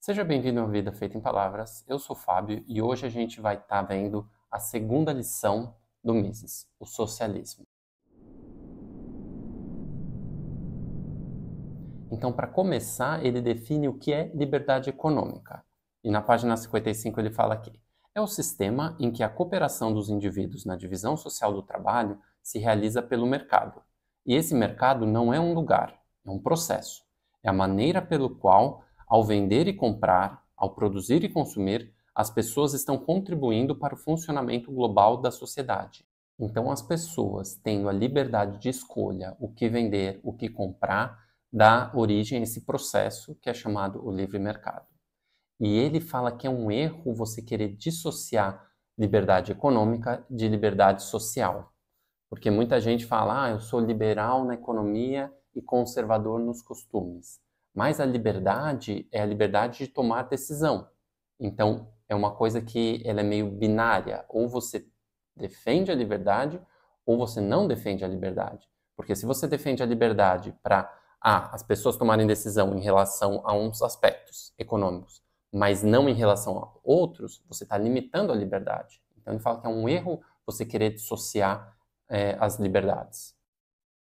Seja bem-vindo ao Vida Feita em Palavras. Eu sou o Fábio e hoje a gente vai estar vendo a segunda lição do Mises, o socialismo. Então, para começar, ele define o que é liberdade econômica. E na página 55 ele fala aqui: é o sistema em que a cooperação dos indivíduos na divisão social do trabalho se realiza pelo mercado. E esse mercado não é um lugar, é um processo. É a maneira pelo qual, ao vender e comprar, ao produzir e consumir, as pessoas estão contribuindo para o funcionamento global da sociedade. Então, as pessoas tendo a liberdade de escolha, o que vender, o que comprar, dá origem a esse processo que é chamado o livre mercado. E ele fala que é um erro você querer dissociar liberdade econômica de liberdade social. Porque muita gente fala, eu sou liberal na economia e conservador nos costumes. Mas a liberdade é a liberdade de tomar decisão. Então, é uma coisa que ela é meio binária. Ou você defende a liberdade, ou você não defende a liberdade. Porque se você defende a liberdade para as pessoas tomarem decisão em relação a uns aspectos econômicos, mas não em relação a outros, você está limitando a liberdade. Então, ele fala que é um erro você querer dissociar as liberdades.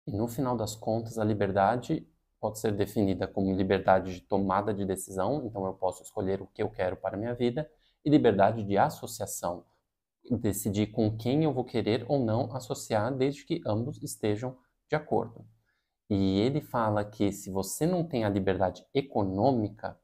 E no final das contas, a liberdade pode ser definida como liberdade de tomada de decisão, então eu posso escolher o que eu quero para a minha vida, e liberdade de associação, decidir com quem eu vou querer ou não associar, desde que ambos estejam de acordo. E ele fala que se você não tem a liberdade econômica,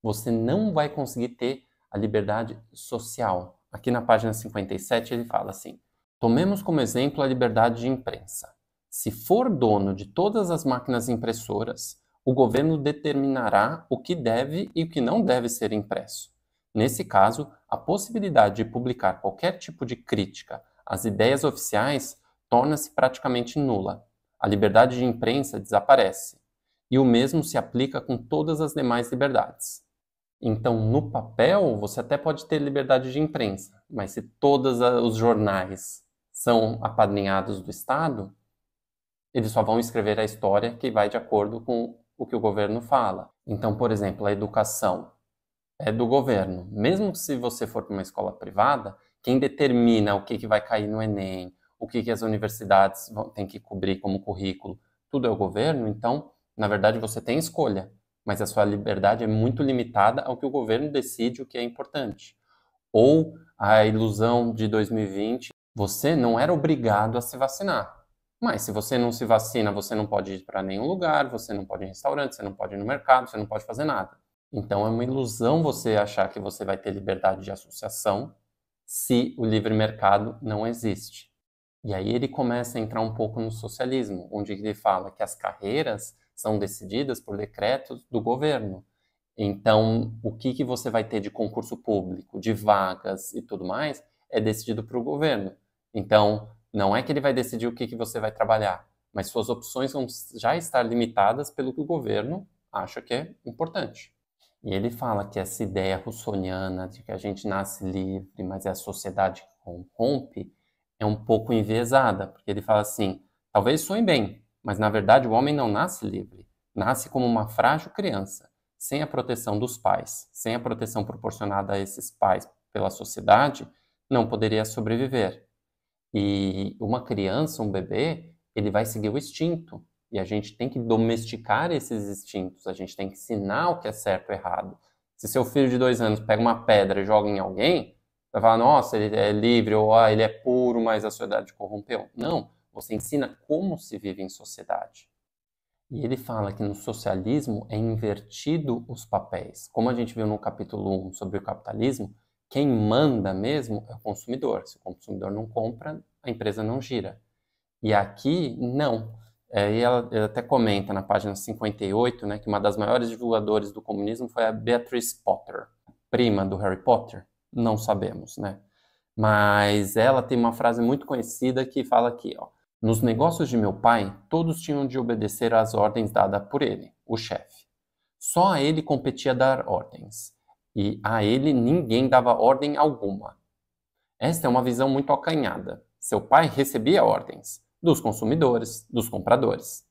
você não vai conseguir ter a liberdade social. Aqui na página 57 ele fala assim: tomemos como exemplo a liberdade de imprensa. Se for dono de todas as máquinas impressoras, o governo determinará o que deve e o que não deve ser impresso. Nesse caso, a possibilidade de publicar qualquer tipo de crítica às ideias oficiais torna-se praticamente nula. A liberdade de imprensa desaparece. E o mesmo se aplica com todas as demais liberdades. Então, no papel, você até pode ter liberdade de imprensa, mas se todos os jornais são apadrinhados do Estado, eles só vão escrever a história que vai de acordo com o que o governo fala. Então, por exemplo, a educação é do governo. Mesmo se você for para uma escola privada, quem determina o que vai cair no Enem, o que as universidades têm que cobrir como currículo, tudo é o governo. Então, na verdade, você tem escolha, mas a sua liberdade é muito limitada ao que o governo decide o que é importante. Ou a ilusão de 2020, você não era obrigado a se vacinar. Mas se você não se vacina, você não pode ir para nenhum lugar, você não pode ir em restaurante, você não pode ir no mercado, você não pode fazer nada. Então é uma ilusão você achar que você vai ter liberdade de associação se o livre mercado não existe. E aí ele começa a entrar um pouco no socialismo, onde ele fala que as carreiras são decididas por decretos do governo. Então, o que você vai ter de concurso público, de vagas e tudo mais, é decidido por o governo. Então, não é que ele vai decidir o que você vai trabalhar, mas suas opções vão já estar limitadas pelo que o governo acha que é importante. E ele fala que essa ideia russoniana de que a gente nasce livre, mas é a sociedade que corrompe, é um pouco enviesada, porque ele fala assim, talvez soe bem, mas na verdade o homem não nasce livre, nasce como uma frágil criança, sem a proteção dos pais, sem a proteção proporcionada a esses pais pela sociedade, não poderia sobreviver. E uma criança, um bebê, ele vai seguir o instinto. E a gente tem que domesticar esses instintos, a gente tem que ensinar o que é certo e errado. Se seu filho de 2 anos pega uma pedra e joga em alguém, vai falar, nossa, ele é livre, ou ele é puro, mas a sociedade corrompeu. Não, você ensina como se vive em sociedade. E ele fala que no socialismo é invertido os papéis. Como a gente viu no capítulo 1 sobre o capitalismo, quem manda mesmo é o consumidor. Se o consumidor não compra, a empresa não gira. E aqui, não. E ela até comenta na página 58, né, que uma das maiores divulgadoras do comunismo foi a Beatrice Potter. Prima do Harry Potter? Não sabemos, né? Mas ela tem uma frase muito conhecida que fala aqui, ó. Nos negócios de meu pai, todos tinham de obedecer às ordens dadas por ele, o chefe. Só a ele competia dar ordens. E a ele ninguém dava ordem alguma. Esta é uma visão muito acanhada. Seu pai recebia ordens dos consumidores, dos compradores.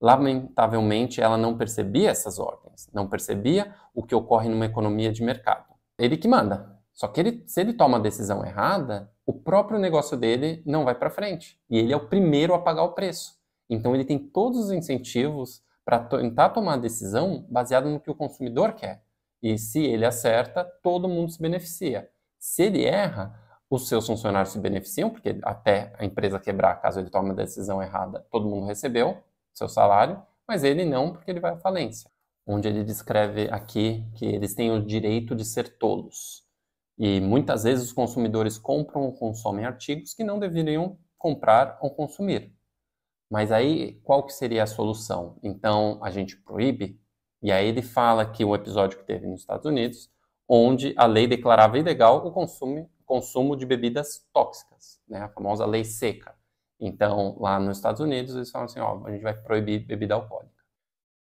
Lamentavelmente, ela não percebia essas ordens. decisões, não percebia o que ocorre numa economia de mercado. Ele que manda. Só que se ele toma a decisão errada, o próprio negócio dele não vai para frente. E ele é o primeiro a pagar o preço. Então ele tem todos os incentivos para tentar tomar a decisão baseada no que o consumidor quer. E se ele acerta, todo mundo se beneficia. Se ele erra, os seus funcionários se beneficiam, porque até a empresa quebrar, caso ele tome a decisão errada, todo mundo recebeu seu salário, mas ele não, porque ele vai à falência. Onde ele descreve aqui que eles têm o direito de ser tolos. E muitas vezes os consumidores compram ou consomem artigos que não deveriam comprar ou consumir. Mas aí, qual que seria a solução? Então, a gente proíbe? E aí ele fala que o episódio que teve nos Estados Unidos, onde a lei declarava ilegal o consumo de bebidas tóxicas, né? A famosa lei seca. Então, lá nos Estados Unidos, eles falam assim, ó, a gente vai proibir bebida alcoólica.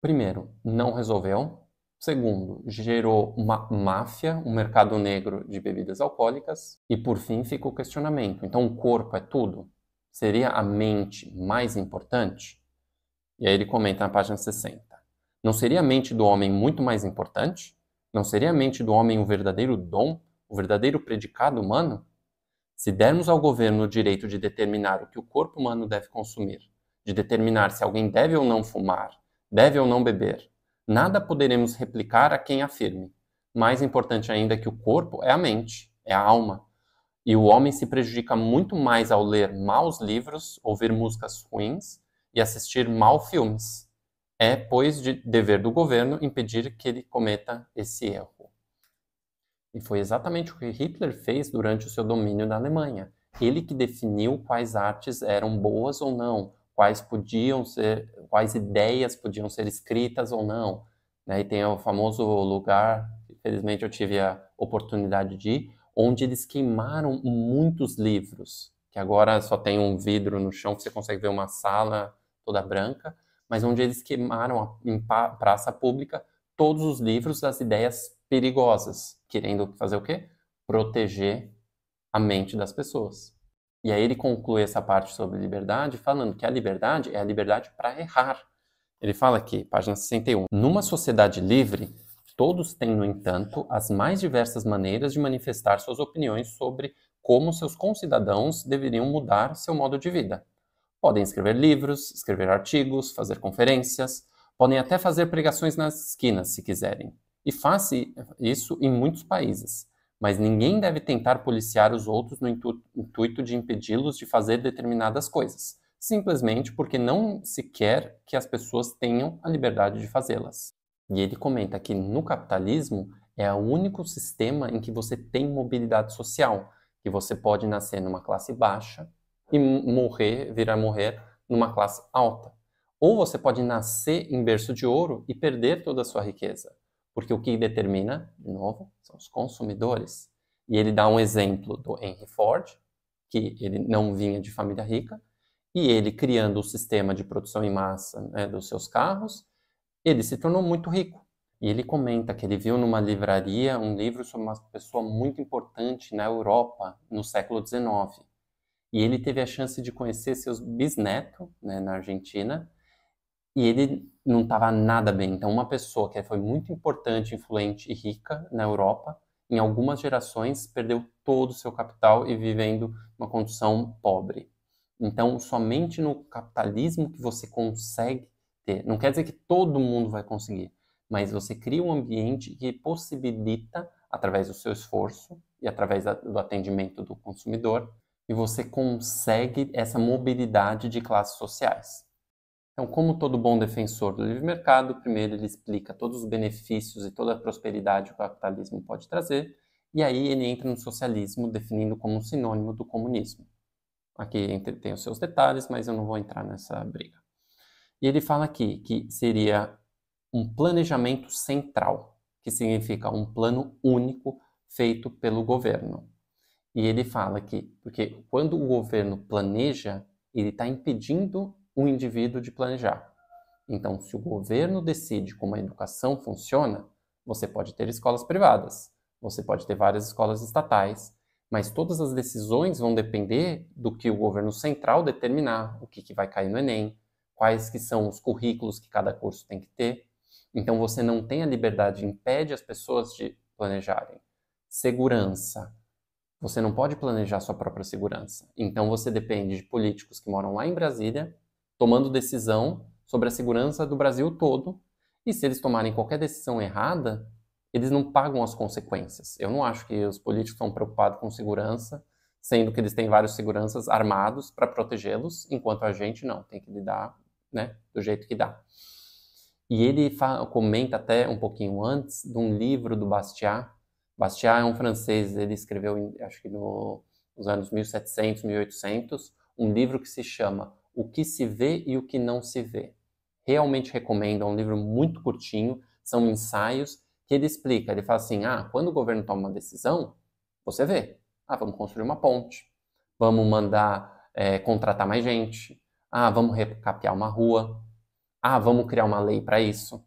Primeiro, não resolveu. Segundo, gerou uma máfia, um mercado negro de bebidas alcoólicas. E por fim, fica o questionamento. Então, o corpo é tudo? Seria a mente mais importante? E aí ele comenta na página 60. Não seria a mente do homem muito mais importante? Não seria a mente do homem o verdadeiro dom, o verdadeiro predicado humano? Se dermos ao governo o direito de determinar o que o corpo humano deve consumir, de determinar se alguém deve ou não fumar, deve ou não beber, nada poderemos replicar a quem afirme. Mais importante ainda que o corpo é a mente, é a alma. E o homem se prejudica muito mais ao ler maus livros, ouvir músicas ruins e assistir maus filmes. É, pois, de dever do governo impedir que ele cometa esse erro. E foi exatamente o que Hitler fez durante o seu domínio da Alemanha. Ele que definiu quais artes eram boas ou não, quais ideias podiam ser escritas ou não. E tem o famoso lugar, infelizmente eu tive a oportunidade de ir, onde eles queimaram muitos livros, que agora só tem um vidro no chão que você consegue ver uma sala toda branca, mas onde eles queimaram em praça pública todos os livros das ideias perigosas, querendo fazer o quê? Proteger a mente das pessoas. E aí ele conclui essa parte sobre liberdade falando que a liberdade é a liberdade para errar. Ele fala aqui, página 61, numa sociedade livre, todos têm, no entanto, as mais diversas maneiras de manifestar suas opiniões sobre como seus concidadãos deveriam mudar seu modo de vida. Podem escrever livros, escrever artigos, fazer conferências, podem até fazer pregações nas esquinas, se quiserem. E faz isso em muitos países. Mas ninguém deve tentar policiar os outros no intuito de impedi-los de fazer determinadas coisas, simplesmente porque não se quer que as pessoas tenham a liberdade de fazê-las. E ele comenta que no capitalismo é o único sistema em que você tem mobilidade social, que você pode nascer numa classe baixa e vir a morrer numa classe alta. Ou você pode nascer em berço de ouro e perder toda a sua riqueza. Porque o que determina, de novo, são os consumidores. E ele dá um exemplo do Henry Ford, que ele não vinha de família rica, e ele criando o sistema de produção em massa, né, dos seus carros, ele se tornou muito rico. E ele comenta que ele viu numa livraria um livro sobre uma pessoa muito importante na Europa, no século XIX. E ele teve a chance de conhecer seus bisnetos, né, na Argentina, e ele não estava nada bem. Então, uma pessoa que foi muito importante, influente e rica na Europa, em algumas gerações, perdeu todo o seu capital e vivendo uma condição pobre. Então, somente no capitalismo que você consegue ter. Não quer dizer que todo mundo vai conseguir, mas você cria um ambiente que possibilita, através do seu esforço e através do atendimento do consumidor, e você consegue essa mobilidade de classes sociais. Então, como todo bom defensor do livre mercado, primeiro ele explica todos os benefícios e toda a prosperidade que o capitalismo pode trazer, e aí ele entra no socialismo, definindo como um sinônimo do comunismo. Aqui tem os seus detalhes, mas eu não vou entrar nessa briga. E ele fala aqui que seria um planejamento central, que significa um plano único feito pelo governo. E ele fala que, porque quando o governo planeja, ele está impedindo o indivíduo de planejar. Então, se o governo decide como a educação funciona, você pode ter escolas privadas, você pode ter várias escolas estatais, mas todas as decisões vão depender do que o governo central determinar, o que vai cair no Enem, quais que são os currículos que cada curso tem que ter. Então você não tem a liberdade, impede as pessoas de planejarem. Segurança. Você não pode planejar sua própria segurança. Então você depende de políticos que moram lá em Brasília, tomando decisão sobre a segurança do Brasil todo. E se eles tomarem qualquer decisão errada, eles não pagam as consequências. Eu não acho que os políticos estão preocupados com segurança, sendo que eles têm vários seguranças armados para protegê-los, enquanto a gente não, tem que lidar, né, do jeito que dá. E ele comenta até um pouquinho antes de um livro do Bastiat. Bastiat é um francês, ele escreveu, acho que nos anos 1700, 1800, um livro que se chama O que se vê e o que não se vê. Realmente recomendo, é um livro muito curtinho, são ensaios que ele explica. Ele fala assim, quando o governo toma uma decisão, você vê. Vamos construir uma ponte, vamos mandar contratar mais gente, vamos recapear uma rua, vamos criar uma lei para isso.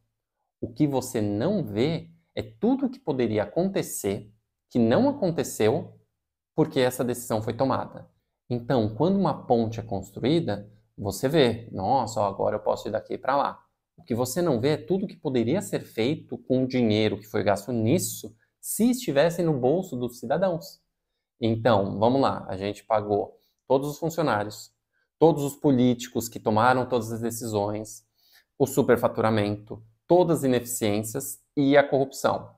O que você não vê é tudo o que poderia acontecer, que não aconteceu, porque essa decisão foi tomada. Então, quando uma ponte é construída, você vê, nossa, agora eu posso ir daqui para lá. O que você não vê é tudo que poderia ser feito com o dinheiro que foi gasto nisso, se estivesse no bolso dos cidadãos. Então, vamos lá, a gente pagou todos os funcionários, todos os políticos que tomaram todas as decisões, o superfaturamento, todas as ineficiências e a corrupção.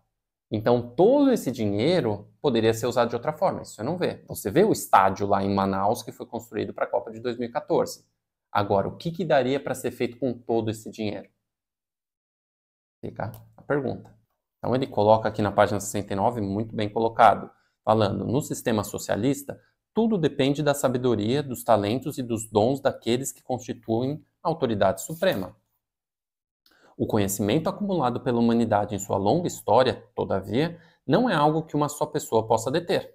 Então, todo esse dinheiro poderia ser usado de outra forma. Isso você não vê. Você vê o estádio lá em Manaus que foi construído para a Copa de 2014. Agora, o que daria para ser feito com todo esse dinheiro? Fica a pergunta. Então, ele coloca aqui na página 69, muito bem colocado, falando, no sistema socialista, tudo depende da sabedoria, dos talentos e dos dons daqueles que constituem a autoridade suprema. O conhecimento acumulado pela humanidade em sua longa história, todavia, não é algo que uma só pessoa possa deter.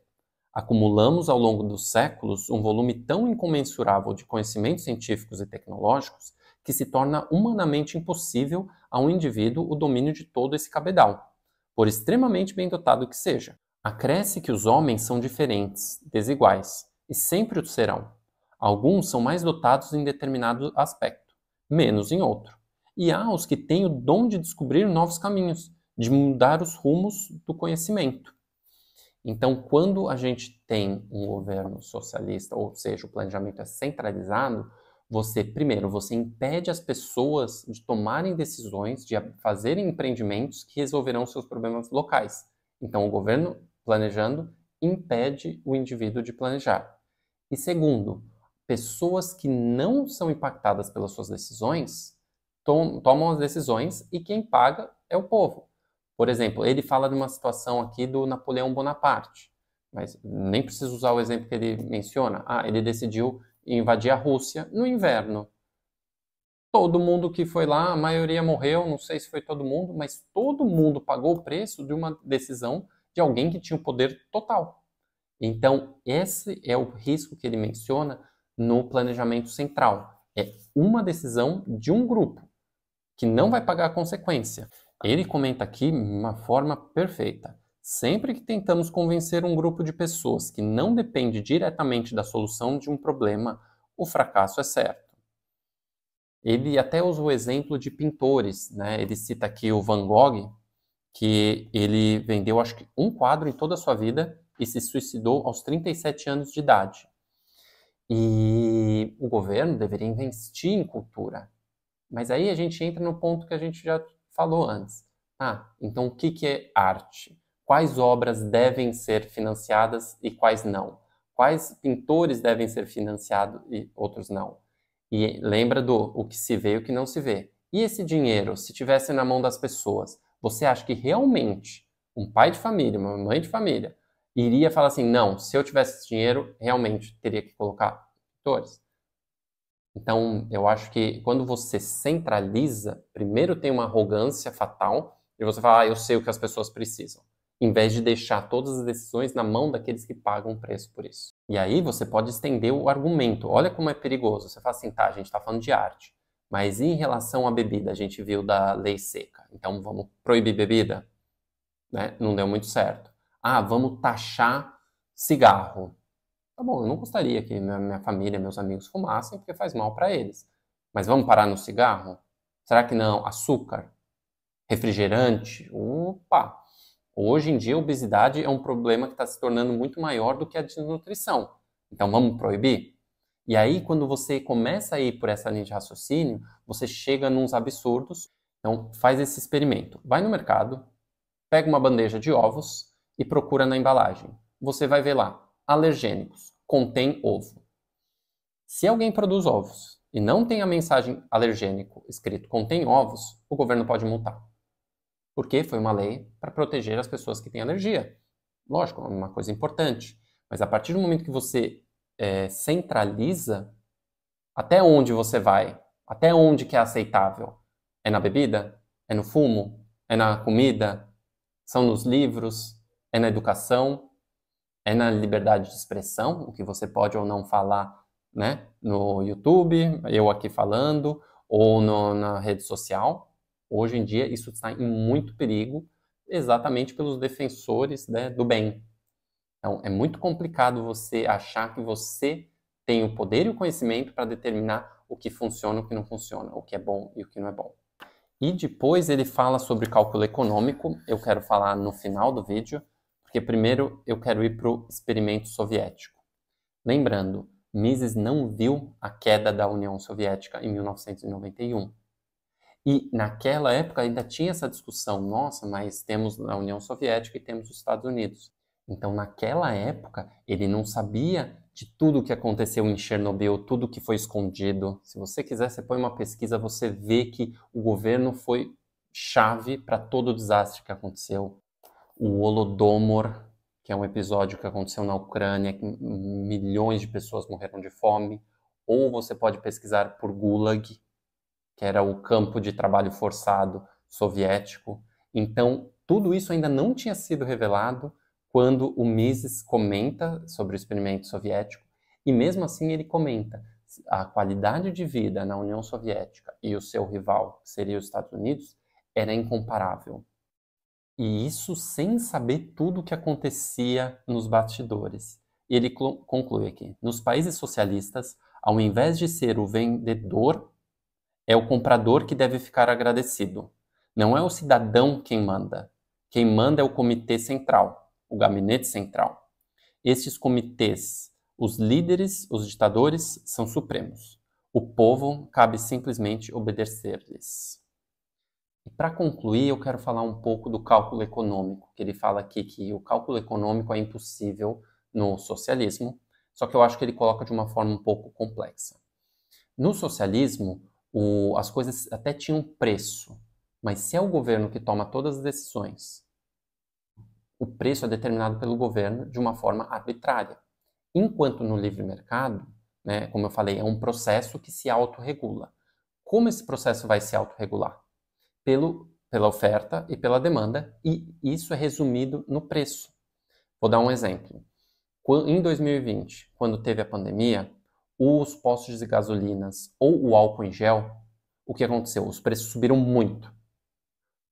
Acumulamos ao longo dos séculos um volume tão incomensurável de conhecimentos científicos e tecnológicos que se torna humanamente impossível a um indivíduo o domínio de todo esse cabedal, por extremamente bem dotado que seja. Acresce que os homens são diferentes, desiguais, e sempre o serão. Alguns são mais dotados em determinado aspecto, menos em outro. E há os que têm o dom de descobrir novos caminhos, de mudar os rumos do conhecimento. Então, quando a gente tem um governo socialista, ou seja, o planejamento é centralizado, primeiro, você impede as pessoas de tomarem decisões, de fazerem empreendimentos que resolverão seus problemas locais. Então, o governo, planejando, impede o indivíduo de planejar. E segundo, pessoas que não são impactadas pelas suas decisões tomam as decisões e quem paga é o povo. Por exemplo, ele fala de uma situação aqui do Napoleão Bonaparte, mas nem preciso usar o exemplo que ele menciona. Ele decidiu invadir a Rússia no inverno. Todo mundo que foi lá, a maioria morreu, não sei se foi todo mundo, mas todo mundo pagou o preço de uma decisão de alguém que tinha o poder total. Então, esse é o risco que ele menciona no planejamento central. É uma decisão de um grupo que não vai pagar a consequência. Ele comenta aqui uma forma perfeita. Sempre que tentamos convencer um grupo de pessoas que não depende diretamente da solução de um problema, o fracasso é certo. Ele até usa o exemplo de pintores, né? Ele cita aqui o Van Gogh, que ele vendeu acho que um quadro em toda a sua vida e se suicidou aos 37 anos de idade. E o governo deveria investir em cultura. Mas aí a gente entra no ponto que a gente já falou antes. Então o que é arte? Quais obras devem ser financiadas e quais não? Quais pintores devem ser financiados e outros não? E lembra do o que se vê e o que não se vê. E esse dinheiro, se tivesse na mão das pessoas, você acha que realmente um pai de família, uma mãe de família, iria falar assim, não, se eu tivesse esse dinheiro, realmente teria que colocar pintores? Então, eu acho que quando você centraliza, primeiro tem uma arrogância fatal e você fala, eu sei o que as pessoas precisam, em vez de deixar todas as decisões na mão daqueles que pagam o preço por isso. E aí você pode estender o argumento. Olha como é perigoso. Você fala assim, a gente está falando de arte, mas em relação à bebida, a gente viu da lei seca. Então, vamos proibir bebida? Né? Não deu muito certo. Vamos taxar cigarro. Tá bom, eu não gostaria que minha família, meus amigos fumassem, porque faz mal para eles. Mas vamos parar no cigarro? Será que não? Açúcar? Refrigerante, opa! Hoje em dia a obesidade é um problema que está se tornando muito maior do que a desnutrição. Então vamos proibir? E aí quando você começa a ir por essa linha de raciocínio, você chega nos absurdos. Então faz esse experimento. Vai no mercado, pega uma bandeja de ovos e procura na embalagem. Você vai ver lá, alergênicos, contém ovo. Se alguém produz ovos e não tem a mensagem alergênico escrito contém ovos, o governo pode multar. Porque foi uma lei para proteger as pessoas que têm alergia. Lógico, é uma coisa importante. Mas a partir do momento que você centraliza, até onde você vai? Até onde que é aceitável? É na bebida? É no fumo? É na comida? São nos livros? É na educação? É na liberdade de expressão? O que você pode ou não falar, né? No YouTube, eu aqui falando, ou na rede social? Hoje em dia, isso está em muito perigo, exatamente pelos defensores, né, do bem. Então, é muito complicado você achar que você tem o poder e o conhecimento para determinar o que funciona e o que não funciona, o que é bom e o que não é bom. E depois ele fala sobre cálculo econômico, eu quero falar no final do vídeo, porque primeiro eu quero ir para o experimento soviético. Lembrando, Mises não viu a queda da União Soviética em 1991. E naquela época ainda tinha essa discussão, nossa, mas temos a União Soviética e temos os Estados Unidos. Então, naquela época, ele não sabia de tudo o que aconteceu em Chernobyl, tudo que foi escondido. Se você quiser, você põe uma pesquisa, você vê que o governo foi chave para todo o desastre que aconteceu. O Holodomor, que é um episódio que aconteceu na Ucrânia, que milhões de pessoas morreram de fome. Ou você pode pesquisar por Gulag, que era o campo de trabalho forçado soviético. Então, tudo isso ainda não tinha sido revelado quando o Mises comenta sobre o experimento soviético, e mesmo assim ele comenta a qualidade de vida na União Soviética e o seu rival, que seria os Estados Unidos, era incomparável. E isso sem saber tudo o que acontecia nos bastidores. E ele conclui aqui, nos países socialistas, ao invés de ser o vendedor, é o comprador que deve ficar agradecido. Não é o cidadão quem manda. Quem manda é o comitê central, o gabinete central. Estes comitês, os líderes, os ditadores, são supremos. O povo cabe simplesmente obedecer-lhes. E para concluir, eu quero falar um pouco do cálculo econômico, que ele fala aqui que o cálculo econômico é impossível no socialismo, só que eu acho que ele coloca de uma forma um pouco complexa. No socialismo, as coisas até tinham preço, mas se é o governo que toma todas as decisões, o preço é determinado pelo governo de uma forma arbitrária. Enquanto no livre mercado, né, como eu falei, é um processo que se autorregula. Como esse processo vai se autorregular? Pela oferta e pela demanda, e isso é resumido no preço. Vou dar um exemplo. Em 2020, quando teve a pandemia, os postos de gasolinas ou o álcool em gel, o que aconteceu? Os preços subiram muito.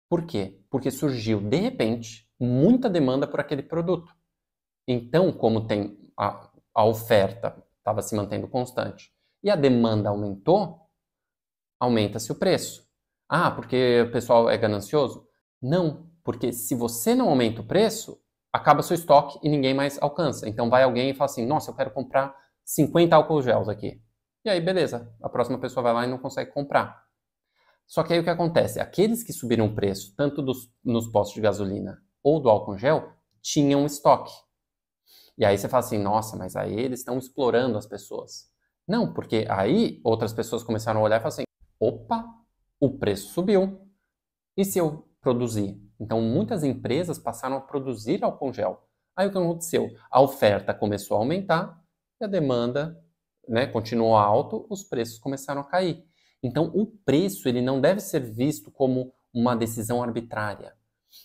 Por quê? Porque surgiu, de repente, muita demanda por aquele produto. Então, como tem a oferta estava se mantendo constante e a demanda aumentou, aumenta-se o preço. Ah, porque o pessoal é ganancioso? Não, porque se você não aumenta o preço, acaba seu estoque e ninguém mais alcança. Então vai alguém e fala assim, nossa, eu quero comprar 50 álcool gels aqui. E aí, beleza, a próxima pessoa vai lá e não consegue comprar. Só que aí o que acontece? Aqueles que subiram o preço, tanto nos postos de gasolina ou do álcool gel, tinham estoque. E aí você fala assim, nossa, mas aí eles estão explorando as pessoas. Não, porque aí outras pessoas começaram a olhar e falar assim, opa, o preço subiu. E se eu produzir? Então muitas empresas passaram a produzir álcool gel. Aí o que aconteceu? A oferta começou a aumentar e a demanda, né, continuou alto, os preços começaram a cair. Então o preço ele não deve ser visto como uma decisão arbitrária,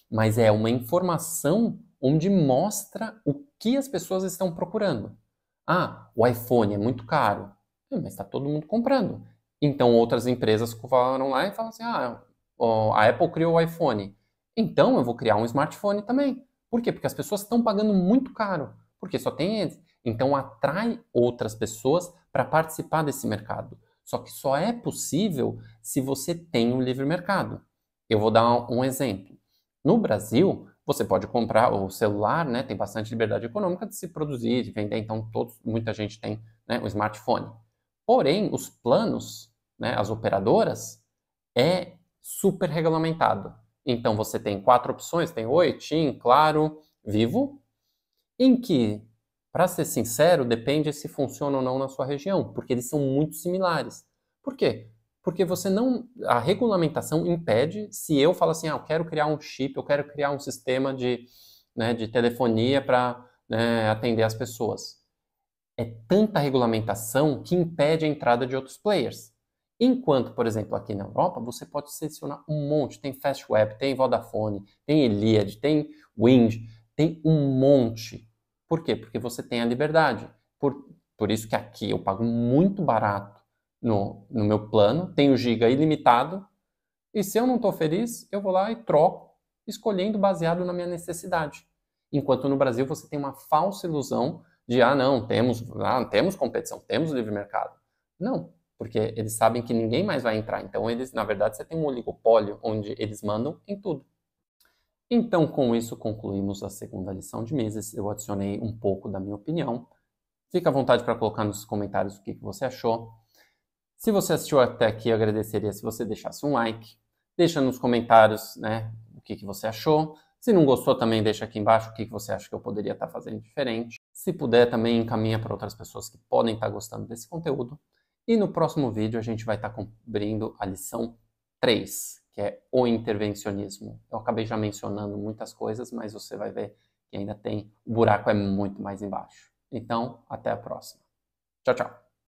mas é uma informação onde mostra o que as pessoas estão procurando. Ah, o iPhone é muito caro, mas está todo mundo comprando. Então outras empresas foram lá e falaram assim, a Apple criou o iPhone, então eu vou criar um smartphone também. Por quê? Porque as pessoas estão pagando muito caro, porque só tem eles. Então atrai outras pessoas para participar desse mercado. Só que só é possível se você tem um livre mercado. Eu vou dar um exemplo. No Brasil, você pode comprar o celular, né, tem bastante liberdade econômica de se produzir, de vender, então muita gente tem, né, o smartphone. Porém, os planos, né, as operadoras, é super regulamentado. Então você tem 4 opções, tem Oi, TIM, Claro, Vivo, em que, para ser sincero, depende se funciona ou não na sua região, porque eles são muito similares. Por quê? Porque a regulamentação impede, se eu falo assim, eu quero criar um chip, eu quero criar um sistema de telefonia para, né, atender as pessoas. É tanta regulamentação que impede a entrada de outros players. Enquanto, por exemplo, aqui na Europa, você pode selecionar um monte. Tem Fastweb, tem Vodafone, tem Iliad, tem Wind, tem um monte. Por quê? Porque você tem a liberdade. Por isso que aqui eu pago muito barato no meu plano, tenho giga ilimitado, e se eu não estou feliz, eu vou lá e troco, escolhendo baseado na minha necessidade. Enquanto no Brasil você tem uma falsa ilusão de, não, temos competição, temos livre mercado. Não, porque eles sabem que ninguém mais vai entrar. Então, na verdade, você tem um oligopólio onde eles mandam em tudo. Então, com isso, concluímos a segunda lição de Mises. Eu adicionei um pouco da minha opinião. Fica à vontade para colocar nos comentários o que você achou. Se você assistiu até aqui, eu agradeceria se você deixasse um like. Deixa nos comentários, né, o que você achou. Se não gostou, também deixa aqui embaixo o que você acha que eu poderia estar fazendo diferente. Se puder, também encaminha para outras pessoas que podem estar gostando desse conteúdo. E no próximo vídeo a gente vai estar cobrindo a lição 3, que é o intervencionismo. Eu acabei já mencionando muitas coisas, mas você vai ver que ainda tem, o buraco é muito mais embaixo. Então, até a próxima. Tchau, tchau.